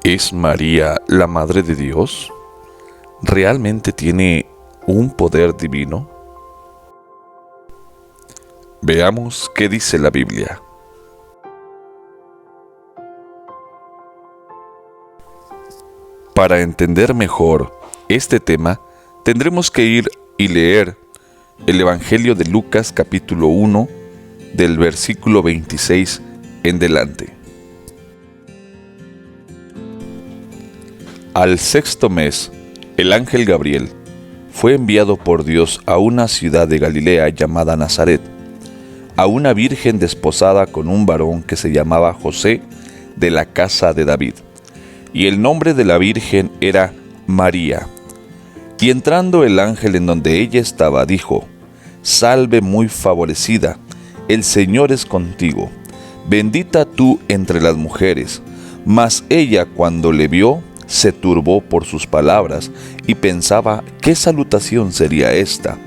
¿Es María la Madre de Dios? ¿Realmente tiene un poder divino? Veamos qué dice la Biblia. Para entender mejor este tema, tendremos que ir y leer el Evangelio de Lucas capítulo 1, del versículo 26 en delante. Al sexto mes, el ángel Gabriel fue enviado por Dios a una ciudad de Galilea llamada Nazaret, a una virgen desposada con un varón que se llamaba José, de la casa de David, y el nombre de la virgen era María. Y entrando el ángel en donde ella estaba, dijo: Salve muy favorecida, el Señor es contigo, bendita tú entre las mujeres. Mas ella, cuando le vio, se turbó por sus palabras y pensaba qué salutación sería esta.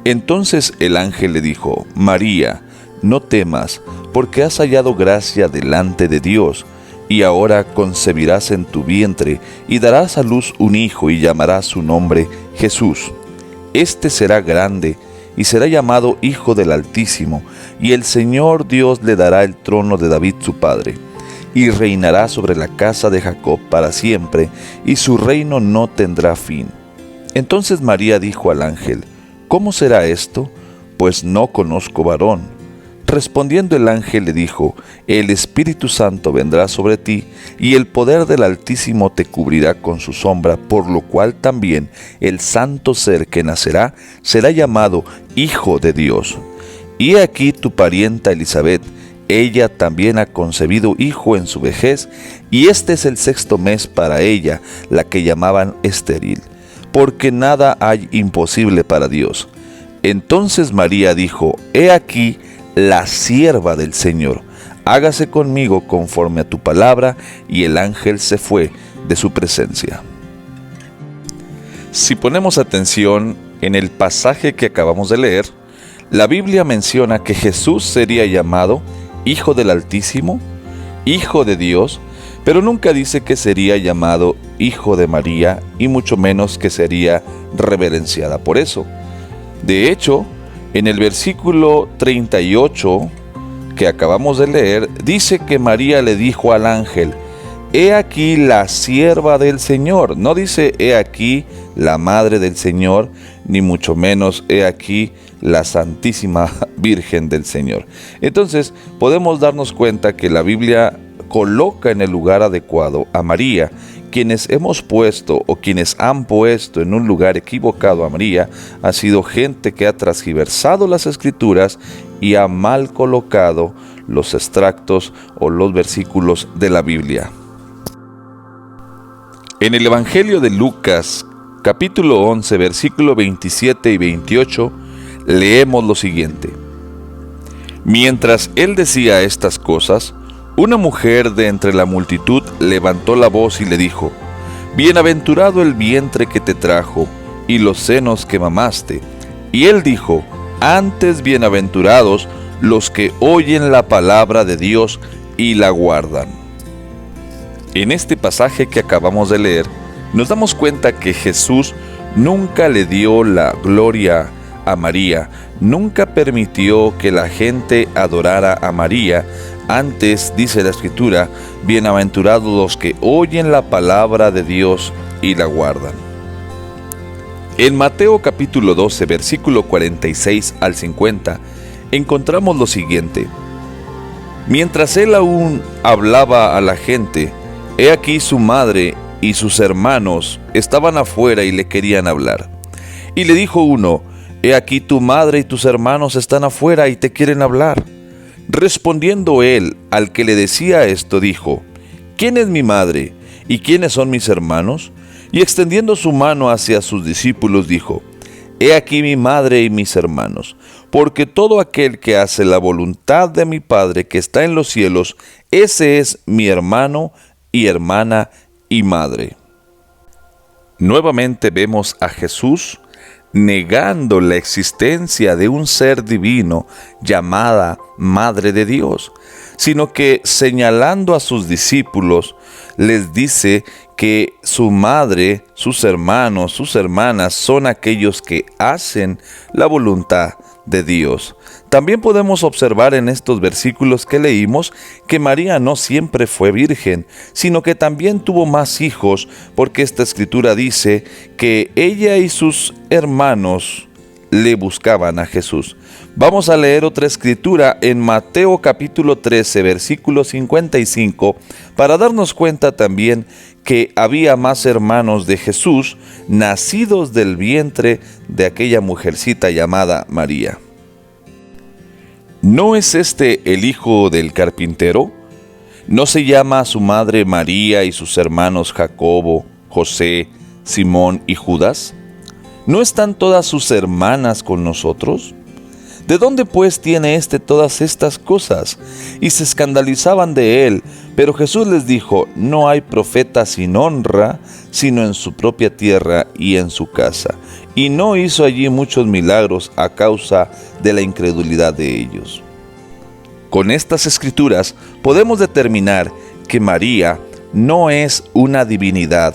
Entonces el ángel le dijo: María, no temas, porque has hallado gracia delante de Dios, y ahora concebirás en tu vientre y darás a luz un hijo y llamarás su nombre Jesús. Este será grande y será llamado Hijo del Altísimo, y el Señor Dios le dará el trono de David su padre, y reinará sobre la casa de Jacob para siempre, y su reino no tendrá fin. Entonces María dijo al ángel: ¿Cómo será esto? Pues no conozco varón. Respondiendo el ángel le dijo: El Espíritu Santo vendrá sobre ti, y el poder del Altísimo te cubrirá con su sombra, por lo cual también el santo ser que nacerá será llamado Hijo de Dios. Y he aquí tu parienta Elisabet, ella también ha concebido hijo en su vejez, y este es el sexto mes para ella, la que llamaban estéril, porque nada hay imposible para Dios. Entonces María dijo: He aquí la sierva del Señor, hágase conmigo conforme a tu palabra, y el ángel se fue de su presencia. Si ponemos atención en el pasaje que acabamos de leer, la Biblia menciona que Jesús sería llamado Hijo del Altísimo, Hijo de Dios, pero nunca dice que sería llamado Hijo de María, y mucho menos que sería reverenciada por eso. De hecho, en el versículo 38 que acabamos de leer, dice que María le dijo al ángel: He aquí la sierva del Señor. No dice he aquí la madre del Señor, ni mucho menos he aquí la Santísima Virgen del Señor. Entonces podemos darnos cuenta que la Biblia coloca en el lugar adecuado a María. Quienes hemos puesto o quienes han puesto en un lugar equivocado a María ha sido gente que ha transgiversado las Escrituras y ha mal colocado los extractos o los versículos de la Biblia. En el Evangelio de Lucas, capítulo 11, versículo 27 y 28, leemos lo siguiente: Mientras él decía estas cosas, una mujer de entre la multitud levantó la voz y le dijo: Bienaventurado el vientre que te trajo y los senos que mamaste. Y él dijo: Antes bienaventurados los que oyen la palabra de Dios y la guardan. En este pasaje que acabamos de leer, nos damos cuenta que Jesús nunca le dio la gloria a María, nunca permitió que la gente adorara a María. Antes, dice la Escritura, bienaventurados los que oyen la palabra de Dios y la guardan. En Mateo capítulo 12, versículo 46 al 50, encontramos lo siguiente: Mientras él aún hablaba a la gente, he aquí su madre y sus hermanos estaban afuera y le querían hablar. Y le dijo uno: He aquí tu madre y tus hermanos están afuera y te quieren hablar. Respondiendo él al que le decía esto, dijo: ¿Quién es mi madre y quiénes son mis hermanos? Y extendiendo su mano hacia sus discípulos, dijo: He aquí mi madre y mis hermanos, porque todo aquel que hace la voluntad de mi Padre que está en los cielos, ese es mi hermano y hermana y madre. Nuevamente vemos a Jesús negando la existencia de un ser divino llamada Madre de Dios. sino que señalando a sus discípulos, les dice que su madre, sus hermanos, sus hermanas son aquellos que hacen la voluntad de Dios. También podemos observar en estos versículos que leímos que María no siempre fue virgen, sino que también tuvo más hijos, porque esta escritura dice que ella y sus hermanos le buscaban a Jesús. Vamos a leer otra escritura en Mateo capítulo 13, versículo 55, para darnos cuenta también que había más hermanos de Jesús nacidos del vientre de aquella mujercita llamada María. ¿No es este el hijo del carpintero? ¿No se llama su madre María y sus hermanos Jacobo, José, Simón y Judas? ¿No están todas sus hermanas con nosotros? ¿De dónde pues tiene éste todas estas cosas? Y se escandalizaban de él. Pero Jesús les dijo: no hay profeta sin honra, sino en su propia tierra y en su casa. Y no hizo allí muchos milagros a causa de la incredulidad de ellos. Con estas escrituras podemos determinar que María no es una divinidad,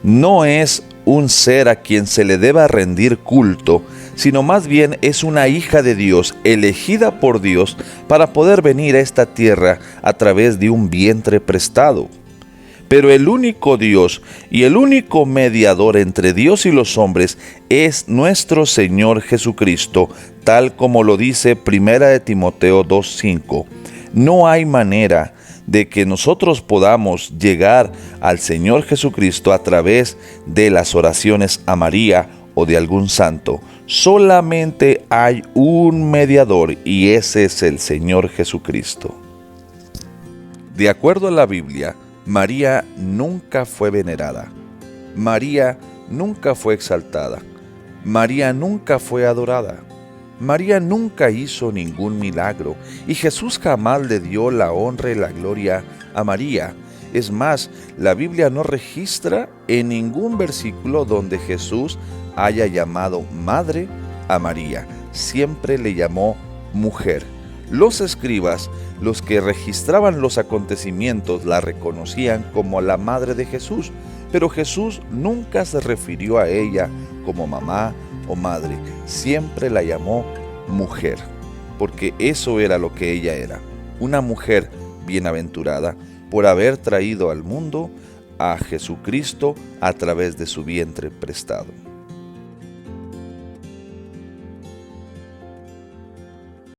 no es un ser a quien se le deba rendir culto, sino más bien es una hija de Dios, elegida por Dios para poder venir a esta tierra a través de un vientre prestado. Pero el único Dios y el único mediador entre Dios y los hombres es nuestro Señor Jesucristo, tal como lo dice 1 Timoteo 2:5. No hay manera de que nosotros podamos llegar al Señor Jesucristo a través de las oraciones a María o de algún santo. Solamente hay un mediador, y ese es el Señor Jesucristo. De acuerdo a la Biblia, María nunca fue venerada. María nunca fue exaltada. María nunca fue adorada. María nunca hizo ningún milagro, y Jesús jamás le dio la honra y la gloria a María. Es más, la Biblia no registra en ningún versículo donde Jesús haya llamado madre a María. Siempre le llamó mujer. Los escribas, los que registraban los acontecimientos, la reconocían como la madre de Jesús, pero Jesús nunca se refirió a ella como mamá o madre. Siempre la llamó mujer, porque eso era lo que ella era, una mujer bienaventurada por haber traído al mundo a Jesucristo a través de su vientre prestado.